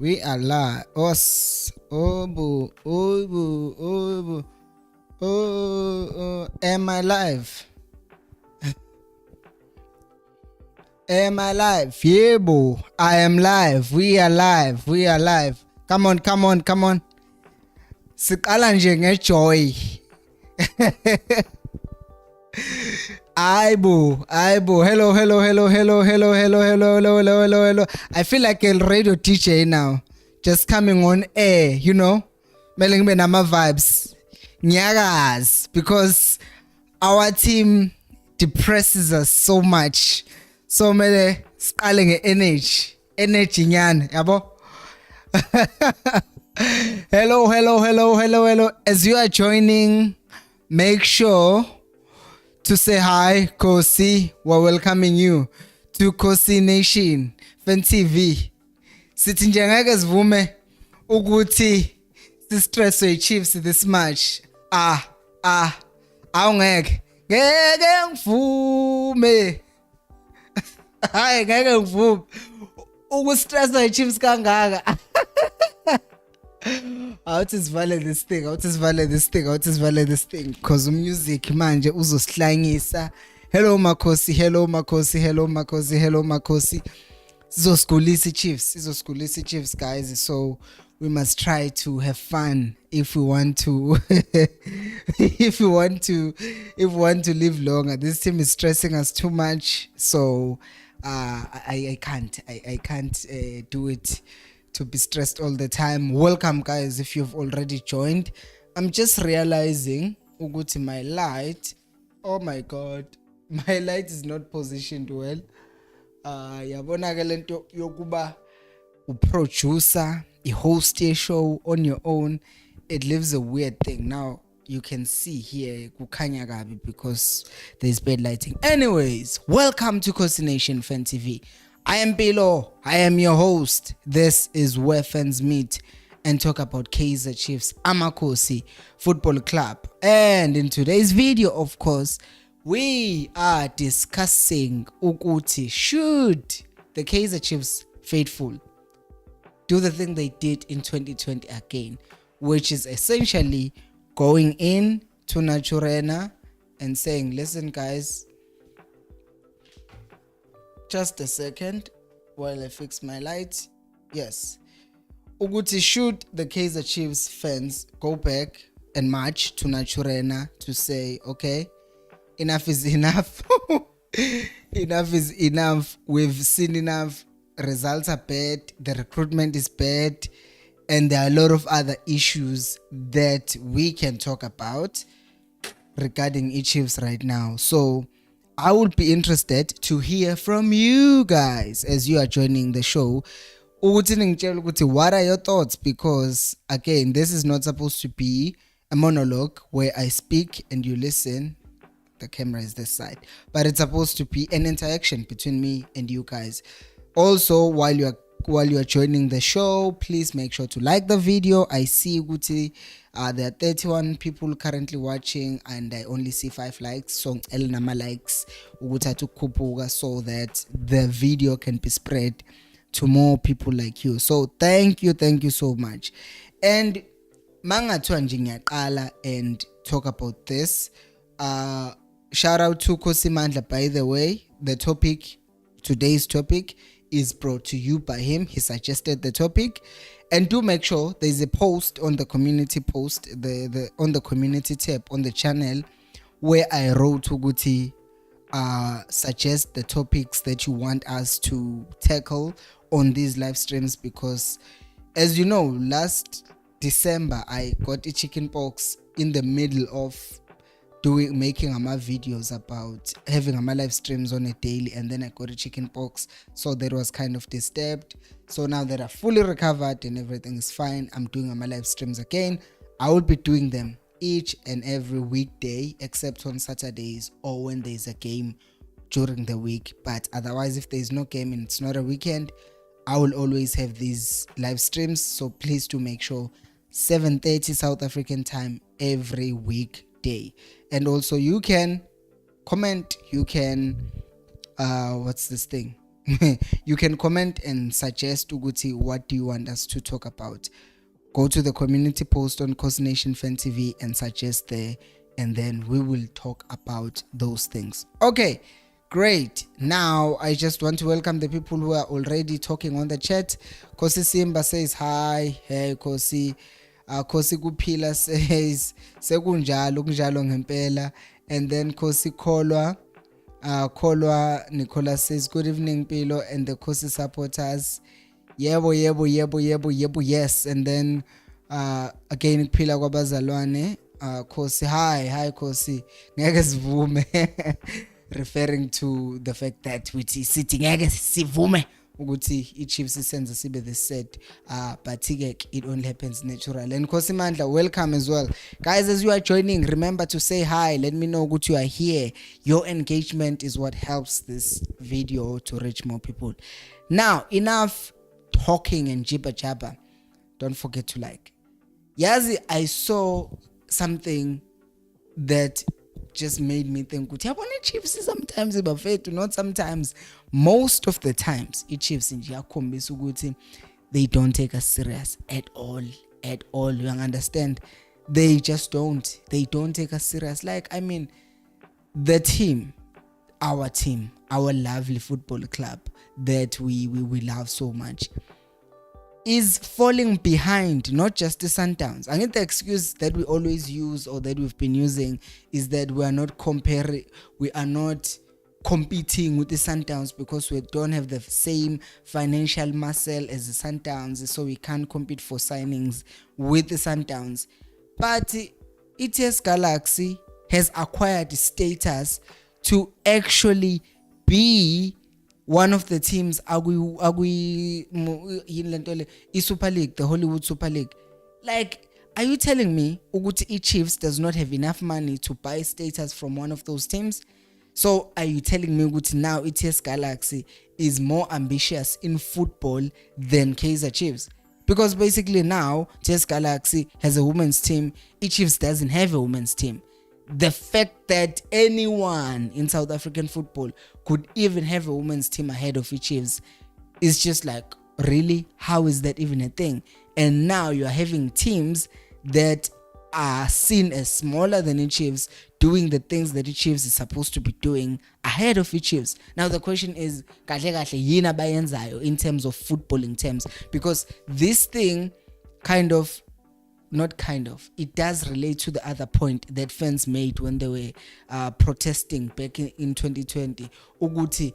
We are live. Os. Obu. Obu. Obu. Oh. Am I live? Am I live? Yeah, boo. I am live. We are live. We are live. Come on. Sikala nje ngejoy. Aibo. Hello. I feel like a radio teacher now. Just coming on air, you know. Meling me nama vibes. Nyagas. Because our team depresses us so much. So mele scaling energy. Energy nyan. Yabo. Hello. As you are joining, make sure to say hi, Kosi. We're welcoming you to Kosi Nation, Fan TV. Sithi njengeke sivume ukuthi si-stress Chiefs this match. Awungeke. Ngeke ngivume. Hayi ngeke ngivume. Ukustress Chiefs kangaka. How to value this thing because music manje uzosihlangisa. Hello Makosi. Sizoskulisa Chiefs guys, so we must try to have fun if we want to if we want to live longer. This team is stressing us too much, so I can't do it to be stressed all the time. Welcome guys if you've already joined. I'm just realizing ukuthi my light, oh my god, my light is not positioned well. Yabona ke lento yokuba uproducer, host a show on your own, it leaves a weird thing. Now you can see here kukhanya kabi because there's bad lighting. Anyways, welcome to Kosi Nation Fan TV. I am Bilo. I am your host. This is where fans meet and talk about Kaizer Chiefs Amakosi Football Club. And in today's video, of course, we are discussing ukuthi should the Kaizer Chiefs faithful do the thing they did in 2020 again, which is essentially going in to Naturena and saying, listen guys, just a second while I fix my light. Yes. Ukuthi should the Kaizer Chiefs fans go back and march to Naturena to say, okay, enough is enough. Enough is enough. We've seen enough. Results are bad. The recruitment is bad. And there are a lot of other issues that we can talk about regarding Chiefs right now. So I would be interested to hear from you guys as you are joining the show. What are your thoughts? Because again, this is not supposed to be a monologue where I speak and you listen. The camera is this side, but it's supposed to be an interaction between me and you guys. Also, while you are joining the show, please make sure to like the video. I see Guti, there are 31 people currently watching and I only see 5 likes. So Elnama likes Kupuga so that the video can be spread to more people like you. So thank you so much. And mangathu njingiyaqala and talk about this. Shout out to Kosi Mandla, by the way. Today's topic is brought to you by him. He suggested the topic. And do make sure there's a post on the community post, on the community tab on the channel where I wrote Uguti suggest the topics that you want us to tackle on these live streams, because as you know, last December I got a chicken pox in the middle of making my videos about having my live streams on a daily, and then I got a chicken pox, so that was kind of disturbed. So now that I'm fully recovered and everything is fine, I'm doing my live streams again. I will be doing them each and every weekday except on Saturdays or when there's a game during the week. But otherwise, if there's no game and it's not a weekend, I will always have these live streams. So please do make sure 7:30 South African time every weekday. And also you can comment, you can what's this thing, You can comment and suggest ukuthi what do you want us to talk about. Go to the community post on Coast Nation Fan TV and suggest there, and then we will talk about those things. Okay, great. Now I just want to welcome the people who are already talking on the chat. Kosi Simba says hi. Hey Kosi. Kosi Kuphila says sekunjalo ngempela. And then Kosi Kolwa Nicholas says good evening Pilo and the Kosi supporters. Yebo, yes. And then again Phila kwabazalwane. Kosi hi Kosi ngeke sivume referring to the fact that uthi sithi ngeke sivume ukuthi iChiefs isenze sibe the set, but it only happens natural. And Kosi Mandla, welcome as well. Guys, as you are joining, remember to say hi. Let me know that you are here. Your engagement is what helps this video to reach more people. Now, enough talking and jibber jabber. Don't forget to like. Yazi, I saw something that just made me think Chiefs sometimes not sometimes, most of the times Chiefs they don't take us serious at all. You understand? They just don't take us serious. Like, I mean, the team, our lovely football club that we love so much is falling behind, not just the Sundowns. I think the excuse that we always use, or that we've been using, is that we are not competing with the Sundowns because we don't have the same financial muscle as the Sundowns, so we can't compete for signings with the Sundowns. But ETS Galaxy has acquired status to actually be one of the teams Super League, the Hollywood Super League. Like, are you telling me Uguti Chiefs does not have enough money to buy status from one of those teams? So are you telling me Uguti now ETS Galaxy is more ambitious in football than Kaizer Chiefs? Because basically now ETS Galaxy has a women's team, Chiefs doesn't have a women's team. The fact that anyone in South African football could even have a women's team ahead of Chiefs is just like, really? How is that even a thing? And now you're having teams that are seen as smaller than Chiefs doing the things that Chiefs is supposed to be doing ahead of Chiefs. Now the question is, in terms of footballing terms, because this thing it does relate to the other point that fans made when they were protesting back in 2020. Uguti,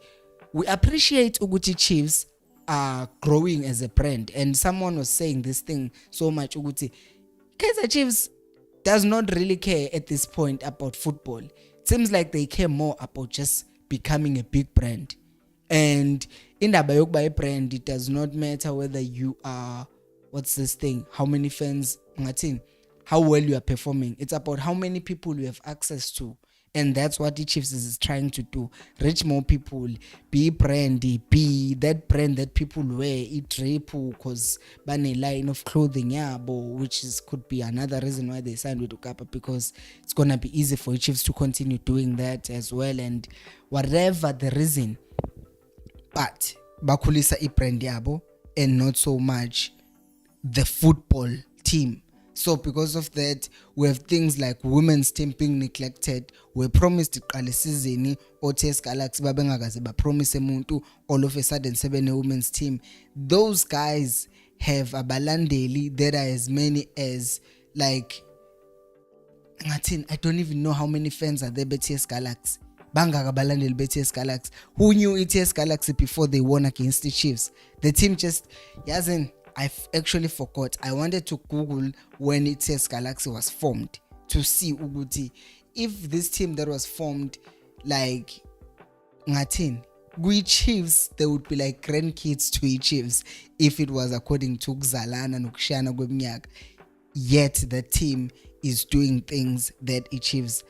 we appreciate Uguti Chiefs are growing as a brand, and someone was saying this thing so much. Uguti, Kaizer Chiefs does not really care at this point about football. It seems like they care more about just becoming a big brand. And in the Bayok brand, it does not matter whether you are, what's this thing, how many fans, how well you are performing. It's about how many people you have access to. And that's what the Chiefs is trying to do. Reach more people, be brandy, be that brand that people wear, eat repo, because ban a line of clothing, which could be another reason why they signed with Ukapa, because it's gonna be easy for Chiefs to continue doing that as well. And whatever the reason, but bakulisa i brand yabo and not so much the football team. So because of that, we have things like women's team being neglected. We promised early season ETS Galaxy babengakaze ba promise umuntu, all of a sudden seven women's team. Those guys have abalandeli that are as many as, like, I don't even know how many fans are there ETS Galaxy. Bangaka balandeli ETS Galaxy. Who knew ETS Galaxy before they won against the Chiefs? The team just hasn't. I've actually forgot. I wanted to Google when ETS Galaxy was formed to see Uguti if this team that was formed, like Chiefs, they would be like grandkids to Chiefs if it was according to Xalana Nukshana Gwemnyak. Yet the team is doing things that Chiefs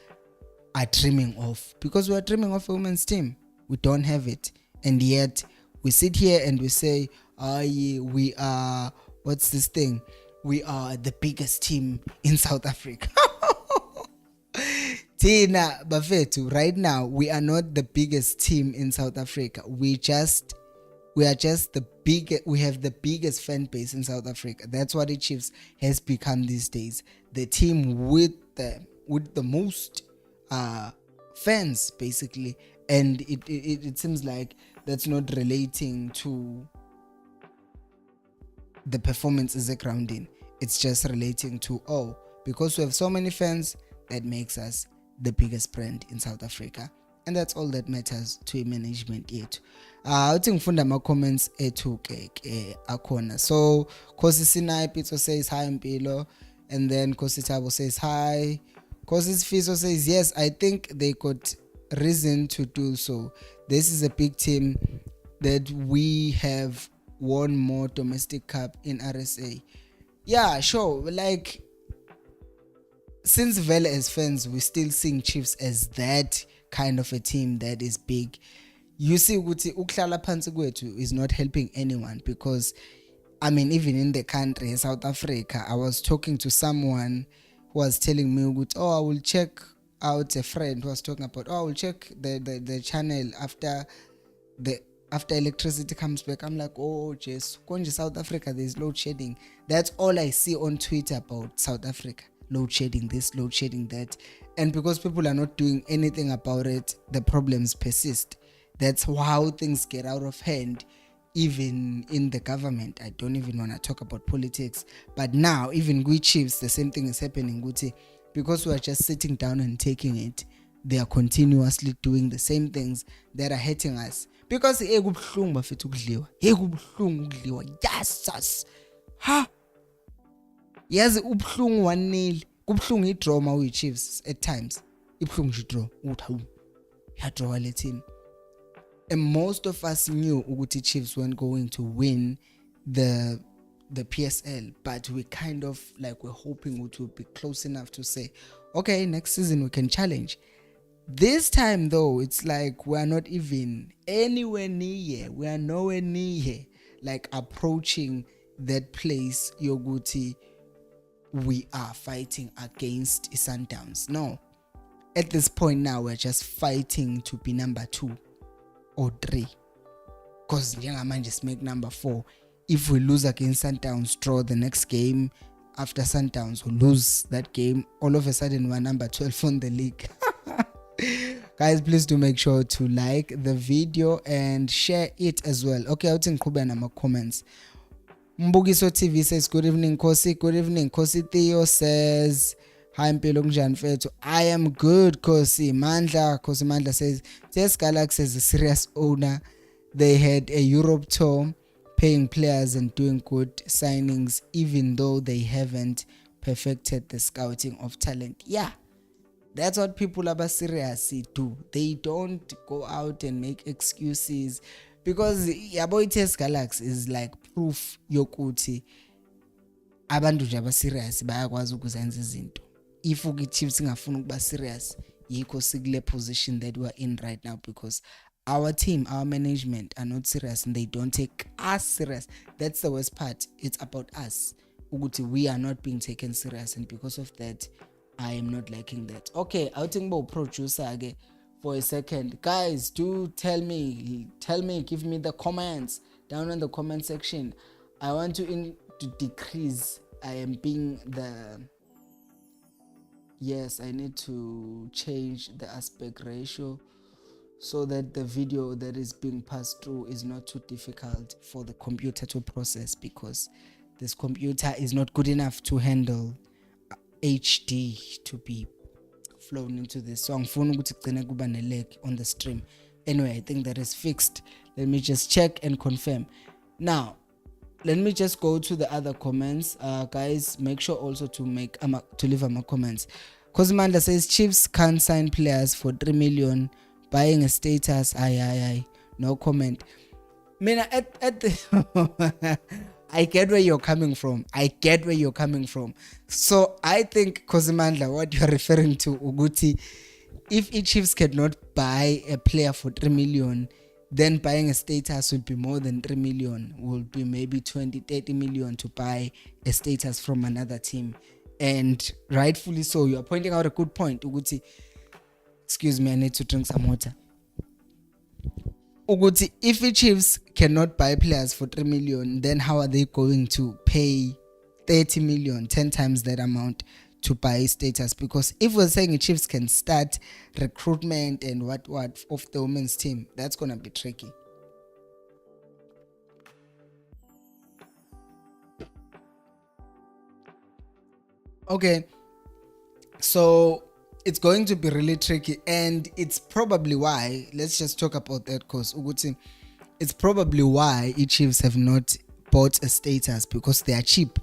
are dreaming of, because we are dreaming of a women's team. We don't have it, and yet we sit here and we say, we are, what's this thing? We are the biggest team in South Africa. Tina Bafetu, right now, we are not the biggest team in South Africa. We just we have the biggest fan base in South Africa. That's what the Chiefs has become these days. The team with the most fans, basically. And it seems like that's not relating to the performance grounding. It's just relating to, because we have so many fans, that makes us the biggest brand in South Africa. And that's all that matters to a management yethu. Uthi ngifunda ama-comments ethu ke akhona. So Khosi Sinaipi says hi Mpilo, and then Khosi Thabo says hi. Khosi Sifiso says yes, I think they got reason to do so. This is a big team that we have won more domestic cup in RSA. Yeah, sure. Like, since Vele as fans, we still seeing Chiefs as that kind of a team that is big. You see, uklala phansi kwethu is not helping anyone, because I mean, even in the country, South Africa, I was talking to someone who was telling me, I will check out, a friend who was talking about, I will check the channel after electricity comes back. I'm like, just going to South Africa, there's load shedding. That's all I see on Twitter about South Africa. Load shedding this, load shedding that. And because people are not doing anything about it, the problems persist. That's how things get out of hand, even in the government. I don't even want to talk about politics. But now, even with Chiefs, the same thing is happening. Because we are just sitting down and taking it, they are continuously doing the same things that are hurting us. Because kubuhlungu bafethu ukudliwa. Kubuhlungu ukudliwa. Yes. Ha. Yazi ubuhlungu 1-0. Kubuhlungu idraw ma uyi Chiefs at times. Ibuhlungu idraw. Uthi ya draw le team. And most of us knew ukuthi Chiefs weren't going to win the PSL, but we kind of like we're hoping it would be close enough to say, okay, next season we can challenge. This time though, it's like we're not even anywhere near. We are nowhere near like approaching that place yoguti we are fighting against Sundowns. No. At this point now, we're just fighting to be number 2 or 3. Because Njengamanje just make number 4. If we lose against Sundowns, draw the next game, after Sundowns we lose that game, all of a sudden we're number 12 on the league. Guys, please do make sure to like the video and share it as well. Okay, I'll take my comments. Mbugiso TV says, good evening, Kosi. Good evening, Kosi. Theo says, hi, Mpilo kunjani mfethu. I am good, Kosi. Kosi Mandla says, TS Galaxy is a serious owner. They had a Europe tour, paying players and doing good signings, even though they haven't perfected the scouting of talent. Yeah, that's what people about seriously do. They don't go out and make excuses, because yabo TS Galaxy is like proof yokuthi abantu nje aba serious bayakwazi ukuzenza izinto. If Chiefs ingafuna ukuba serious, yikho sikule position that we are in right now, because our team, our management are not serious and they don't take us serious. That's the worst part. It's about us. We are not being taken serious, and because of that, I am not liking that. Okay, I'll think about producer again for a second. Guys, do tell me, give me the comments down in the comment section. I want to decrease. I am being yes, I need to change the aspect ratio so that the video that is being passed through is not too difficult for the computer to process, because this computer is not good enough to handle HD to be flown into this. So angifuni ukuthi kugcine kuba ne-lag on the stream. Anyway, I think that is fixed. Let me just check and confirm. Now, let me just go to the other comments. Guys, make sure also to leave my comments. Kozimanda says Chiefs can't sign players for 3 million. Buying a status. Aye. No comment. Mina at the I get where you're coming from. So I think Kozimandla, what you're referring to, Uguti, if Chiefs cannot buy a player for 3 million, then buying a status would be more than 3 million, will be maybe 20-30 million to buy a status from another team. And rightfully so, you are pointing out a good point, Uguti. Excuse me, I need to drink some water. ukuthi if the Chiefs cannot buy players for 3 million, then how are they going to pay 30 million, 10 times that amount to buy status? Because if we're saying the Chiefs can start recruitment and what of the women's team, that's gonna be tricky. Okay, so it's going to be really tricky, and it's probably why, let's just talk about that, because it's probably why Chiefs have not bought a status, because they are cheap.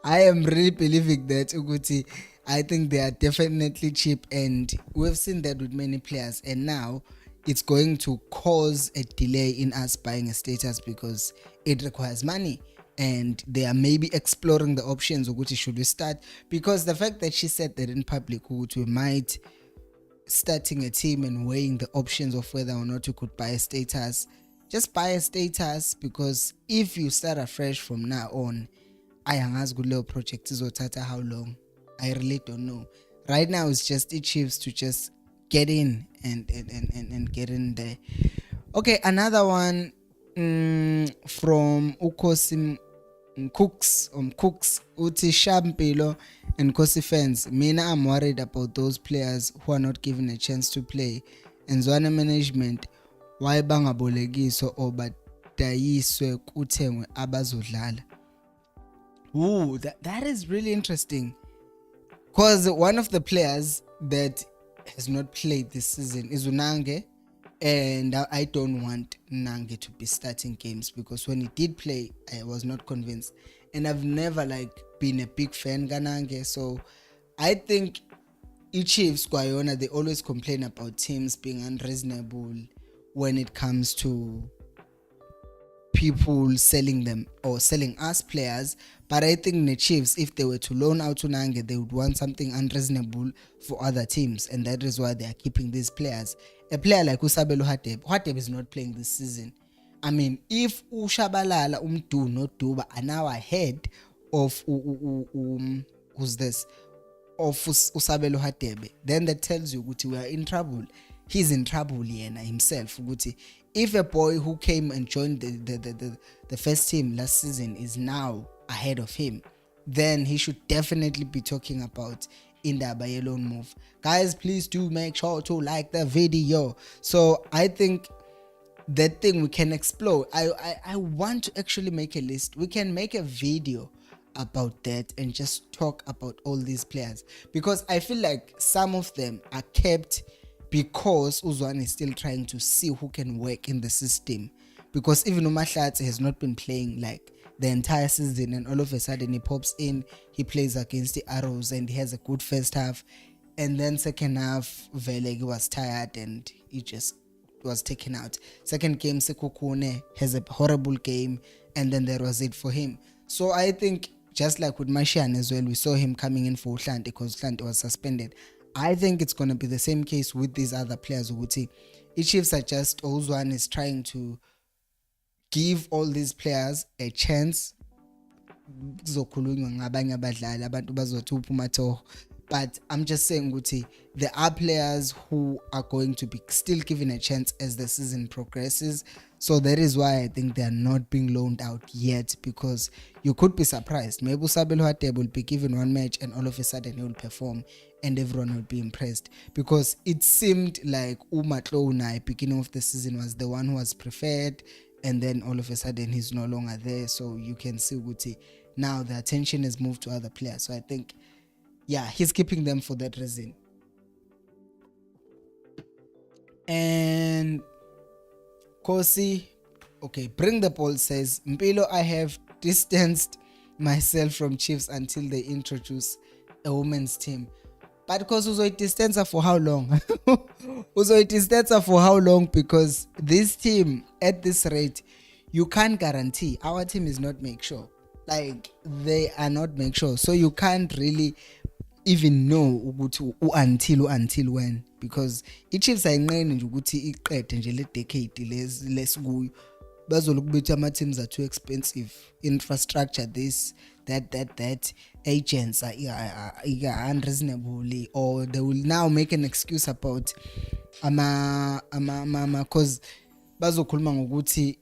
I am really believing that Uguti, I think they are definitely cheap, and we've seen that with many players, and now it's going to cause a delay in us buying a status because it requires money, and they are maybe exploring the options. Uguti, should we start? Because the fact that she said that in public, Uguti, we might starting a team and weighing the options of whether or not you could buy a status. Just buy a status, because if you start afresh from now on, ayangazi ukuthi leyo project izothatha how long. I really don't know. Right now it's just the Chiefs to just get in and get in there. Okay, another one from Ukosim Cooks Uti Shampilo and Kosi fans. Mina, I'm worried about those players who are not given a chance to play. And Zwana management, why bangabolekiso or badayiswe kuthengwe abazodlala? Ooh, that is really interesting. Because one of the players that has not played this season is Unange. And I don't want Nange to be starting games, because when he did play, I was not convinced. And I've never been a big fan of Nange. So I think Chiefs, they always complain about teams being unreasonable when it comes to people selling them or selling us players. But I think the Chiefs, if they were to loan out to Nange, they would want something unreasonable for other teams, and that is why they are keeping these players. A player like Usabelo Hateb is not playing this season. I mean, if Ushabalala, not Duba are now ahead of who's this? Of Usabelo Hatebe, then that tells you we are in trouble. He's in trouble himself. If a boy who came and joined the first team last season is now ahead of him, then he should definitely be talking about Indaba loan move. Guys, please do make sure to like the video. So I think that thing we can explore. I want to actually make a list. We can make a video about that and just talk about all these players, because I feel like some of them are kept because Uzwan is still trying to see who can work in the system. Because even Umahlatse has not been playing the entire season, and all of a sudden he pops in, he plays against the Arrows and he has a good first half, and then second half Velegi was tired and he just was taken out. Second game Sekukune has a horrible game, and then there was it for him. So I think just like with Mashian as well, we saw him coming in for Utlante because Utlante was suspended. I think it's going to be the same case with these other players. Chiefs are just, Ozwan is trying to give all these players a chance. But I'm just saying, there are players who are going to be still given a chance as the season progresses. So that is why I think they are not being loaned out yet, because you could be surprised. Maybe Sabelo Hateb will be given one match and all of a sudden he will perform and everyone will be impressed. Because it seemed like Umatlo Unai, beginning of the season, was the one who was preferred, and then all of a sudden he's no longer there. So you can see now the attention has moved to other players. So I think, yeah, he's keeping them for that reason. And Kosi, okay, Bring the Ball says, Mpilo, I have distanced myself from Chiefs until they introduce a women's team. But because uzoy distance for how long? Uzoy distance for how long? Because this team at this rate, you can't guarantee. Our team is not make sure. They are not make sure. So you can't really even know until when, because Chiefs are inqeni ukuthi iqede nje le decade lesikuyo bazolukubetha ama teams are too expensive, infrastructure this that agents are unreasonably, or they will now make an excuse about cause bazokhuluma ngokuthi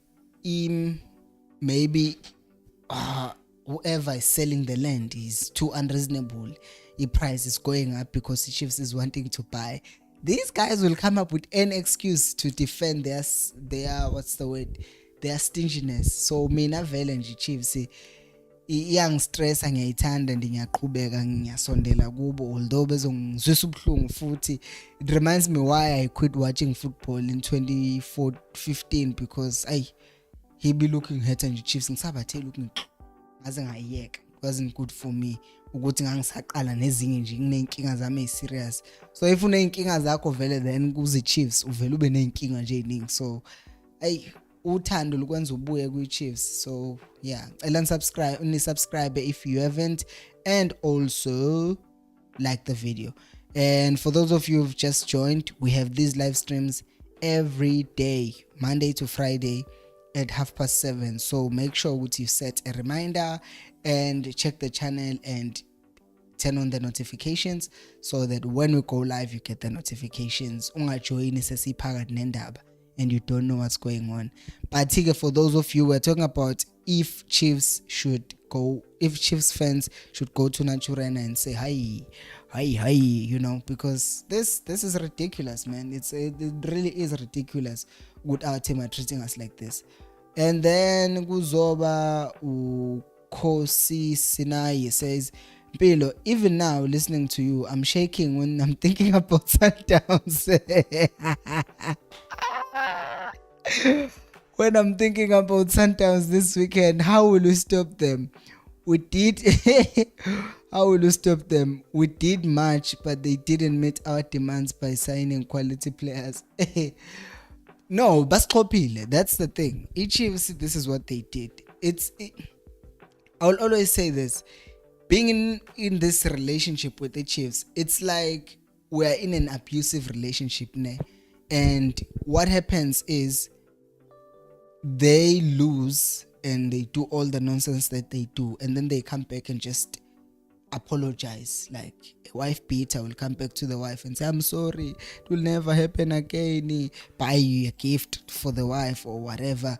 maybe whoever is selling the land is too unreasonable. The price is going up because the Chiefs is wanting to buy. These guys will come up with any excuse to defend their their stinginess. So mina vele nje Chiefs iyangistressa, ngiyayithanda and ngiyaqhubeka ngiyasondela kubo, although bezongizwisa ubuhlungu futhi. It reminds me why I quit watching football in 2015 because he be looking hurt and the Chiefs ngisabathe looking ngaze ngayiyeka. It wasn't good for me ukuthi ngangisaqala nezinye nje kunenkinga zami eziserious. So if unenkinga zakho vele then kuze Chiefs uvela ube nenkinga nje eningi. So uthando lukwenza ubuye kwi Chiefs. So yeah, subscribe if you haven't, and also like the video. And for those of you who've just joined, we have these live streams every day, Monday to Friday at 7:30. So make sure that you set a reminder and check the channel and turn on the notifications so that when we go live you get the notifications. Ungajoyini sesiphakathi nendaba and you don't know what's going on. But for those of you, we're talking about if Chiefs fans should go to Naturena and say hi, you know, because this is ridiculous, man. It really is ridiculous what our team are treating us like this. And then kuzoba Kosi Sinai says, Pilo, even now listening to you, I'm shaking when I'm thinking about Sundowns. When I'm thinking about Sundowns this weekend, how will we stop them? How will we stop them? We did much, but they didn't meet our demands by signing quality players. No, baskopile. That's the thing. Chiefs, this is what they did. I'll always say this. Being in this relationship with the Chiefs, it's like we're in an abusive relationship, ne? And what happens is they lose and they do all the nonsense that they do, and then they come back and just apologize. Like a wife beater will come back to the wife and say, I'm sorry, it will never happen again, buy you a gift for the wife or whatever.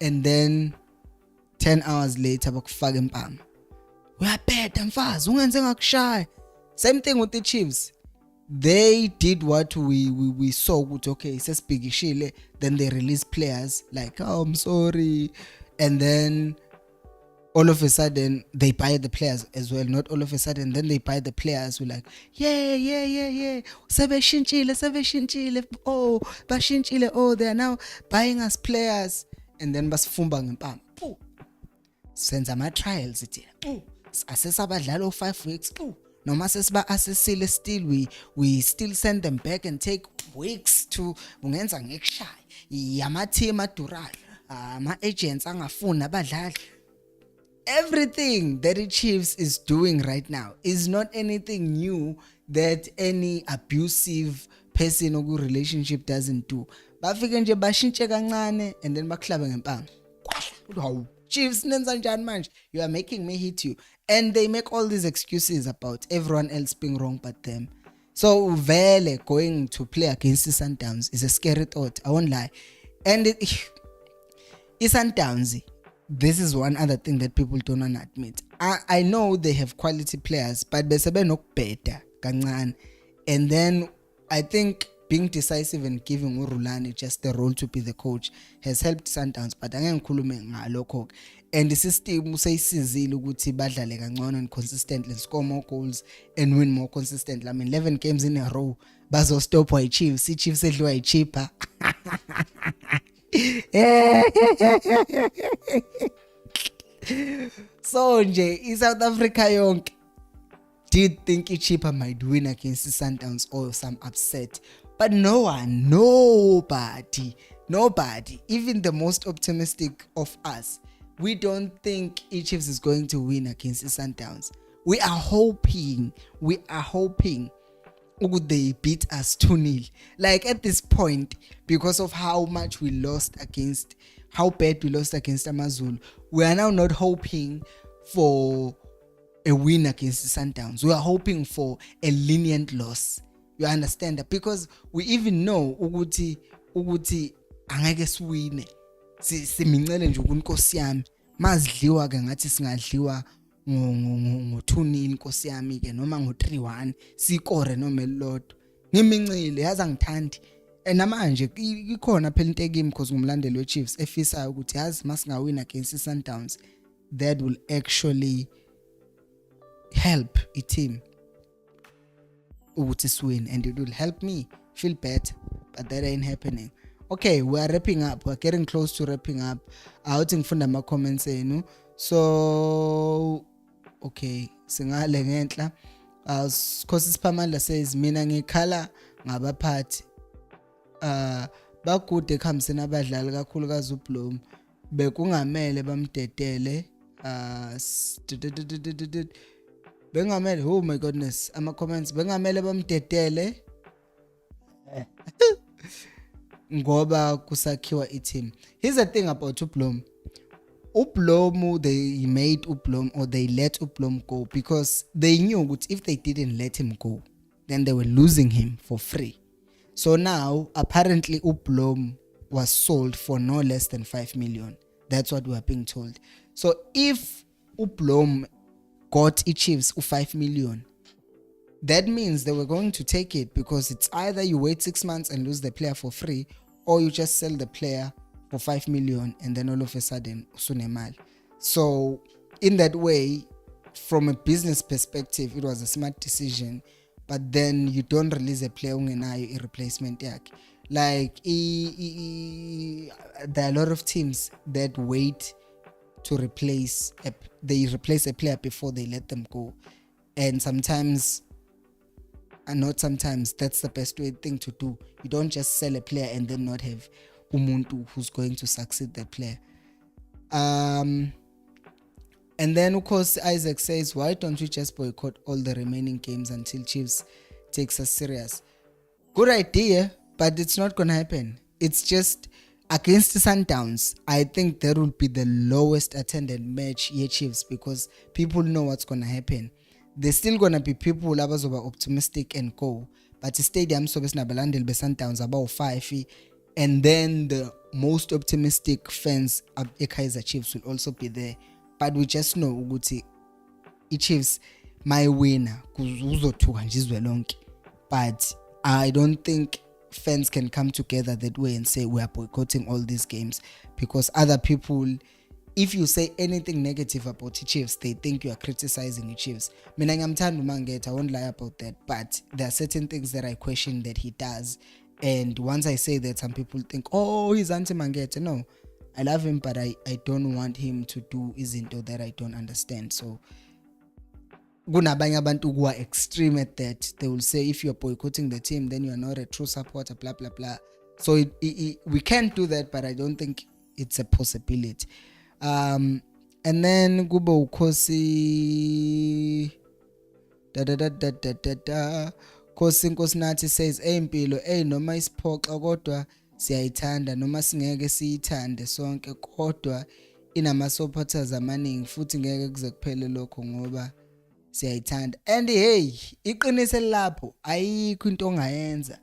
And then 10 hours later bakufaka impama, we are bad mfazi ungenze ngakushaya. Same thing with the Chiefs. They did what we saw, okay, sesibhikishile. Then they release players like, oh, I'm sorry, and then all of a sudden they buy the players as well. Not all of a sudden, then they buy the players. We're like, yeah, sebeshintshile, oh bashintshile, oh they are now buying us players. And then basifumba ngempama, senza ama trials ithi asesabadlala 5 weeks, noma sesiba assessile, still we still send them back and take weeks to ungenza ngekushaya yama team adurayo, ama agents angafuni abadlali. Everything that the Chiefs is doing right now is not anything new that any abusive person or relationship doesn't do. Bafike nje bashintshe kancane and then baklabe ngempama. Wow, Chiefs nenza njani manje? You are making me hit you. And they make all these excuses about everyone else being wrong but them. So vele going to play against the Sundowns is a scary thought, I won't lie. And Sundowns, this is one other thing that people don't want to admit. I know they have quality players, but besebe nokubheda kancane. And then I think being decisive and giving uRulani just the role to be the coach has helped Sundowns, but angeke ngikhulume ngalokho. And the system usayisizile ukuthi badlale kangcono and consistently, score more goals and win more consistently. I mean 11 games in a row bazo stop by Chiefs. Chiefs edliwa cheaper. So nje South Africa yonke did think Chiefs might win against the Sundowns or some upset, but nobody, even the most optimistic of us, we don't think Chiefs is going to win against the Sundowns. We are hoping they beat us 2-0. Like at this point, because of how bad we lost against Amazulu, we are now not hoping for a win against the Sundowns. We are hoping for a lenient loss. You understand that? Because we even know Uguti angeke siwine simincele nje uNkosi yami mazidliwa ke ngathi singadliwa ngo-2-0 Nkosi yami ke noma ngo-3-1 sikore noma elilodwa ngimincile yazi angithandi namanje ikhona phela into ekimi because ngumlandeli weChiefs efisayo ukuthi yazi masingawina against iSundowns that will actually help i-team ukuthi siwin and it will help me feel better but that ain't happening. Okay, we are wrapping up. We're getting close to wrapping up. Awuthi ngifunda ama comments enu. So okay, singale ngenhla. Khosi Siphamandla says mina ngikhala ngabaphathi. Bakude ekhambiseni abadlali kakhulukazi uBloom. Bekungamele bamdedele. Bengamele, oh my goodness, ama comments bengamele bamdedele. Ngoba kusakhiwa i-team. Here's the thing about Ublom. They made Ublom or they let Ublom go because they knew that if they didn't let him go, then they were losing him for free. So now, apparently Ublom was sold for no less than 5 million. That's what we are being told. So if Ublom got Chiefs 5 million, that means they were going to take it because it's either you wait 6 months and lose the player for free or you just sell the player for 5 million and then all of a sudden usunemal. So in that way, from a business perspective, it was a smart decision, but then you don't release a player ungenayo a replacement yakhe. Like there are a lot of teams that wait to replace they replace a player before they let them go, and sometimes and not sometimes that's the best thing to do. You don't just sell a player and then not have umuntu who's going to succeed that player. And then of course Isaac says, why don't we just boycott all the remaining games until Chiefs takes us serious? Good idea, but it's not gonna happen. It's just against the Sundowns, I think that will be the lowest attended match here Chiefs because people know what's gonna happen. There's still gonna be people who are optimistic and go, but the stadium so besnabalandel be Sundowns about 5, and then the most optimistic fans of Kaizer Chiefs will also be there. But we just know ukuthi Chiefs my winner kuzothuka nje izwe lonke. But I don't think fans can come together that way and say we are boycotting all these games because other people, if you say anything negative about the Chiefs, they think you are criticizing the Chiefs. Mina ngiyamthanda uMangeta, I won't lie about that, but there are certain things that I question that he does, and once I say that, some people think, oh, he's anti-Mangeta. No, I love him, but I don't want him to do izinto that I don't understand. So kunabanye abantu who are extreme at that. They will say if you are boycotting the team, then you are not a true supporter, blah blah blah. So we can't do that, but I don't think it's a possibility. And then kuba ukhosi Khosi Nkosinathi says impilo noma isiphoxa kodwa siyayithanda noma singeke siyithande sonke kodwa inama supporters amaningi futhi ngeke kuze kuphele lokho ngoba siyayithanda. And hey, iqinise lapho ayikho into ongayenza.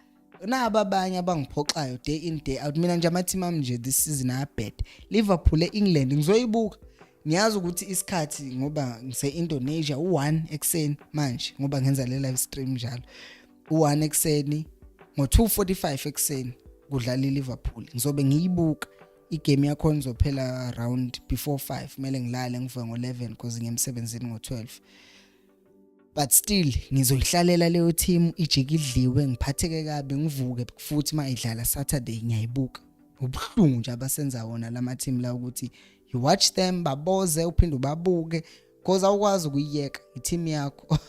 Naba abanye abangiphoxayo day in day out. Mina nje ama-team ami nje this season ayabad. Liverpool eEngland ngizoyibuka. Ngiyazi ukuthi isikhathi ngoba ngise-Indonesia u1 ekseni manje ngoba ngenza le live stream njalo. U1 ekseni ngo2:45 ekseni kudlala iLiverpool. Ngizobe ngiyibuka igame yakho nizophela around before 5. Kumele ngilale ngivuke ngo11 because ngiyemsebenzini ngo12. But still ngizoyihlalela leyo team ijike idliwe ngiphatheke kabi ngivuke futhi mayidlala Saturday ngiyayibuka. Ubuhlungu nje abasenza wona lama team la ukuthi you watch them baboze uphinde ubabuke because awukwazi ukuyiyeka i-team yakho.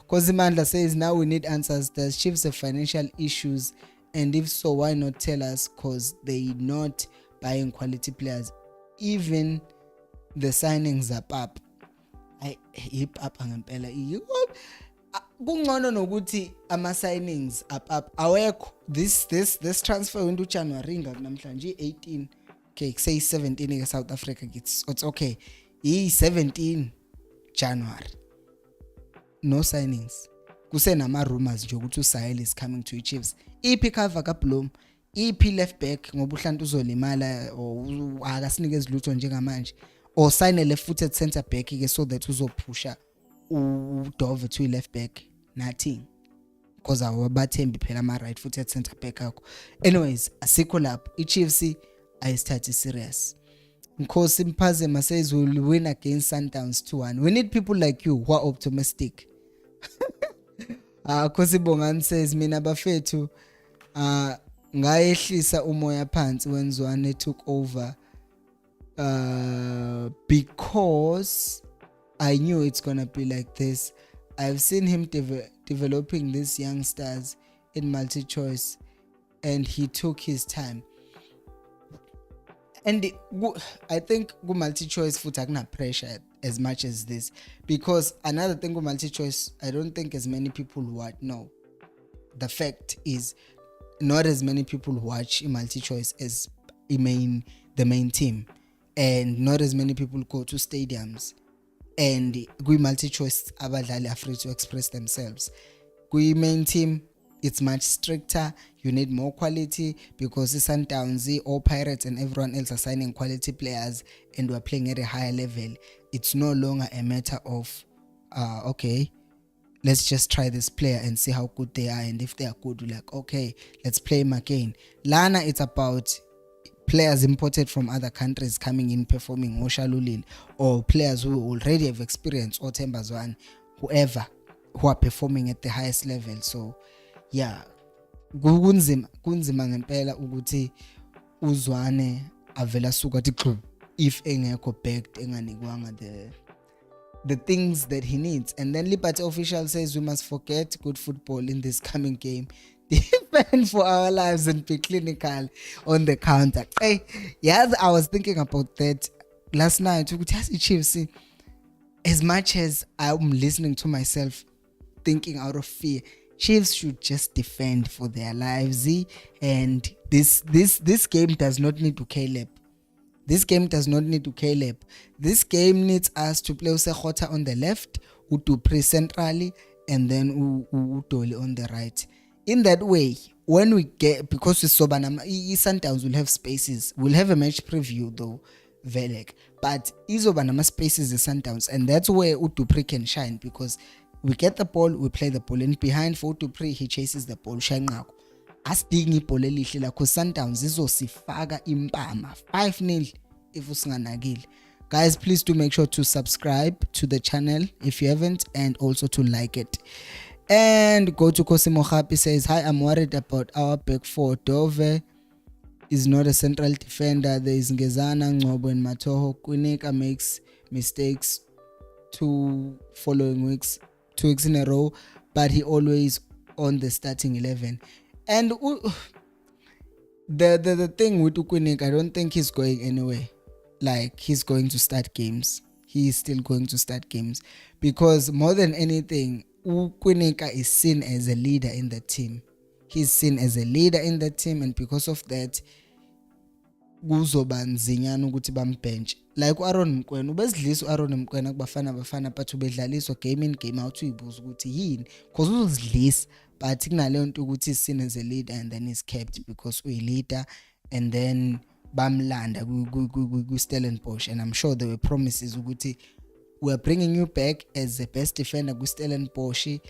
Because Mandla says now we need answers. Does Chiefs have financial issues, and if so, why not tell us? Because they not buying quality players. Even the signings are up. Hip up angempela kungcono nokuthi ama signings up awekho. This transfer window January namhlanje 18, okay, say 17 ke South Africa, it's okay. 17 January no signings, kusenama rumors nje ukuthi uSahel is coming to Chiefs. Iphi cover kaBloom iphi left back ngoba uhlantu uzolimala or akasinikeze lutho njengamanje, or sign a left footed center back ke so that uzophusha uDove to left back, nothing, because awabathembi phela ama right footed center back akho. Anyways, asikho lapho iChiefs ayisithathe serious. Nkosi Mphazema says we'll win against Sundowns 2-1. We need people like you who are optimistic. Nkosi Bongani says mina bafethu ngayehlisa umoya phansi when Zwane took over because I knew it's gonna be like this. I've seen him developing these youngsters in multi-choice and he took his time. And I think go multi-choice futhi akuna pressure as much as this, because another thing go multi-choice, I don't think as many people watch. No, the fact is not as many people watch multi-choice as the main team, and not as many people go to stadiums. And go multi-choice abadlali are free to express themselves. Go main team, it's much stricter. You need more quality because the Sundowns, all Pirates and everyone else are signing quality players and we're playing at a higher level. It's no longer a matter of okay, let's just try this player and see how good they are, and if they are good, we're like, okay, let's play him again. Lana, it's about players imported from other countries coming in performing, Oshalulil, or players who already have experience, or Tembazwan, whoever, who are performing at the highest level. So yeah, kunzima ngempela ukuthi uZwane avela suka ti club if engekho backed, enganikwanga the things that he needs. And then Liberty official says we must forget good football in this coming game, defend for our lives and be clinical on the counter. Hey, yeah, I was thinking about that last night. Chiefs, as much as I'm listening to myself thinking out of fear, Chiefs should just defend for their lives. And this game does not need to Caleb. This game does not need to Caleb. This game needs us to play Usekhota on the left, Utupre centrally, and then Utoli on the right. In that way, when we get, because Sundowns will have spaces. We'll have a match preview though, Velek. But Izobanama spaces the Sundowns, and that's where Utupre can shine, because we get the ball, we play the ball, and behind for Utupre, he chases the ball. Shangako. Asidingi ibhola elihle la Sundowns izosifaka impama 5-0 if usinganakile. Guys, please do make sure to subscribe to the channel if you haven't, and also to like it. And go to Kosimo Happy says, hi, I'm worried about our back four. Dove is not a central defender. There is Ngezana, Ngobo, and Matoho. Kwinika makes mistakes 2 weeks in a row, but he always on the starting 11. And the thing with Ukwinika, I don't think he's going anywhere. Like, he's going to start games. He is still going to start games, because more than anything, Ukwinika is seen as a leader in the team. He's seen as a leader in the team, and because of that, kuzoba nzinyana ukuthi bambench. Like uAaron Mkwena, ubezidlisa uAaron Mkwena kubafana but ubedlaliswa game in game out uyibuza ukuthi yini, because uzozidlisa, but kunaleyo nto ukuthi is seen as a leader and then is kept because uyi leader, and then bamlanda ku Stellenbosch. And I'm sure there were promises ukuthi we are bringing you back as the best defender ku Stellenbosch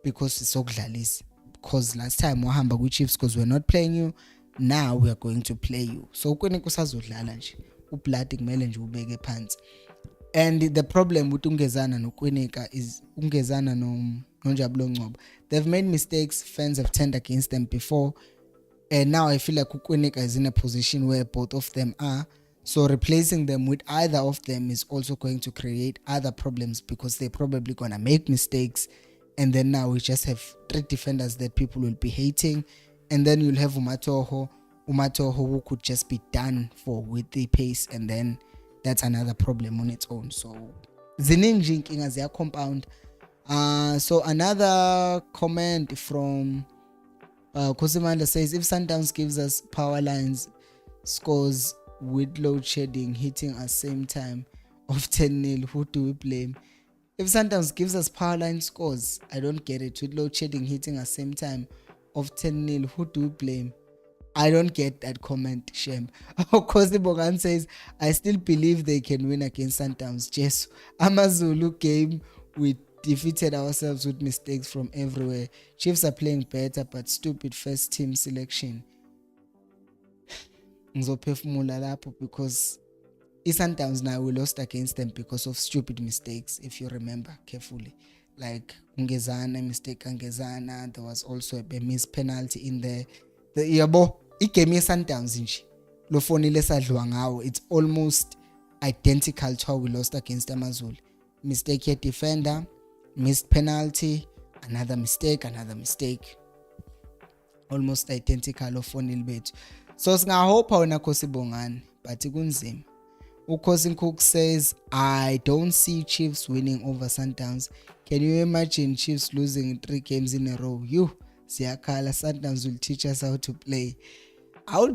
because it's okudlalisa, because last time wahamba ku Chiefs because we're not playing you, now we are going to play you. So Ukwinika usazodlala nje, ublood kumele nje ubeke phansi. And the problem with Ungezana noKwinika is Ungezana noNjabulo Ngcobo, they've made mistakes, fans have turned against them before, and now I feel like Ukwinika is in a position where both of them are. So replacing them with either of them is also going to create other problems, because they're probably going to make mistakes, and then now we just have 3 defenders that people will be hating. And then you'll have Umatoho who could just be done for with the pace, and then that's another problem on its own. So ziningi inkinga ziya compound. So another comment from Kosimanda says, if Sundowns gives us power lines scores with load shedding hitting at same time of 10-0, who do we blame? If Sundowns gives us power line scores, I don't get it. With load shedding hitting at same time of 10-0, who do we blame? I don't get that comment, Shem. Kosi Bogan says, I still believe they can win against Sundowns. Jesu. Amazulu game, we defeated ourselves with mistakes from everywhere. Chiefs are playing better, but stupid first team selection. Ngizophefumula lapho because Sundowns now we lost against them because of stupid mistakes, if you remember carefully. Like Ngezana, mistake Ngezana, there was also a missed penalty in there. Yabo, igame ye-Sundowns nje lo fonile sadliwa ngawo, it's almost identical to how we lost against Amazulu. Mistake ye defender, missed penalty, another mistake, almost identical lo fonile bethu. So singahopa wena Khosi Bongani, but kunzima. Ukosin Cook says, I don't see Chiefs winning over Sundowns. Can you imagine Chiefs losing 3 games in a row? You, Siakala, Sundowns will teach us how to play. I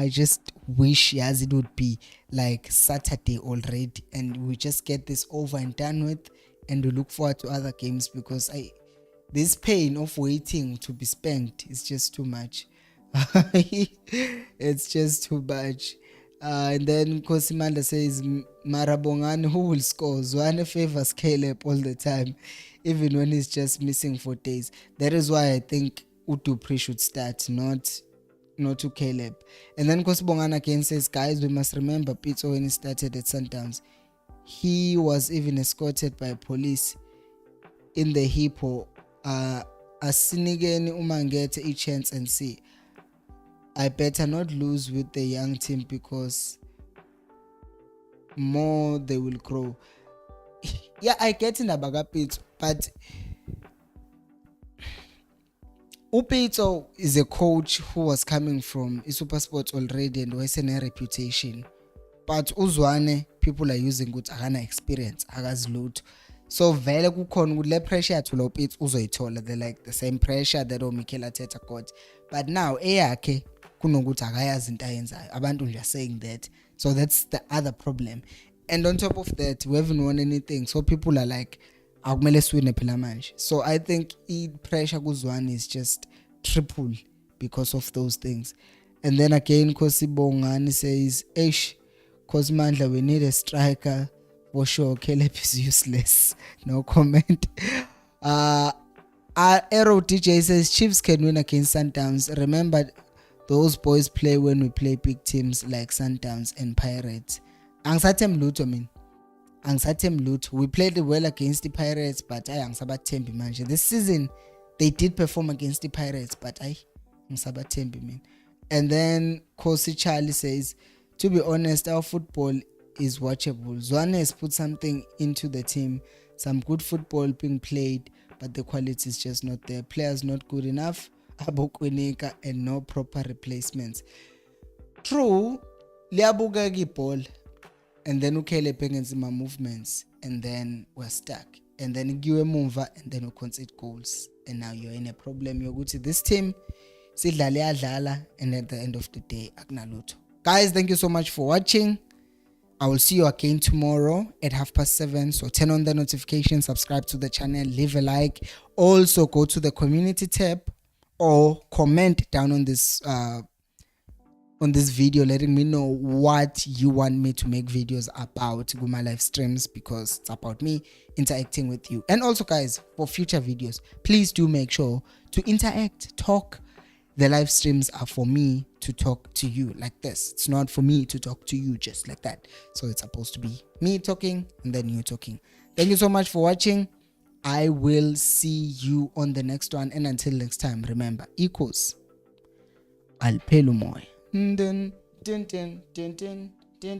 just wish as it would be like Saturday already and we just get this over and done with and we look forward to other games, because this pain of waiting to be spanked is just too much. It's just too much. And then Kosimanda says, Marabongani, who will score? Zwane favors Caleb all the time, even when he's just missing for days. That is why I think Utupri should start, not to Caleb. And then Kosibongani again says, guys, we must remember Pitso when he started at Sundowns. He was even escorted by police in the hippo. Asinigeni umangete a chance and see. I better not lose with the young team because more they will grow. Yeah, I get in Abaga Pitso, but Upito is a coach who was coming from Supersports already and was in a reputation. But Uzwane, people are using good agana experience, agazlut. So vele kukhona le pressure to Upito uzoyithola, they like the same pressure that Mikel Arteta got. But now eyakhe kunokuthi akayazi into ayenzayo. Abantu nje are saying that. So that's the other problem. And on top of that, we haven't won anything. So people are like, akumele siwine phela manje. So I think pressure kuzwane is just triple because of those things. And then again, Khosi Bongani says, Khosi Mandla, we need a striker for sure. Caleb is useless. No comment. Arrow DJ says, Chiefs can win against Sundowns. Remember, those boys play when we play big teams like Sundowns and Pirates. Angisathembi lutho. We played well against the Pirates, but angisabathembi manje. This season they did perform against the Pirates, but angisabathembi man. And then Kosi Charlie says, to be honest, our football is watchable. Zwane has put something into the team, some good football being played, but the quality is just not there. Players not good enough, abokwenika, and no proper replacements. True, liyabuka ibhola. And then Caleb against my movements, and then we're stuck. And then give a mover, and then we concede goals. And now you're in a problem. You're good to this team. Sidlala, and at the end of the day, akunalutho. Guys, thank you so much for watching. I will see you again tomorrow at 7:30. So turn on the notification, subscribe to the channel, leave a like. Also go to the community tab or comment down on this video letting me know what you want me to make videos about my live streams, because it's about me interacting with you. And also guys, for future videos, please do make sure to interact, talk. The live streams are for me to talk to you like this. It's not for me to talk to you just like that. So it's supposed to be me talking and then you talking. Thank you so much for watching. I will see you on the next one, and until next time, remember, equals Alpelumoy. Dun, dun, dun, dun, dun, dun, dun.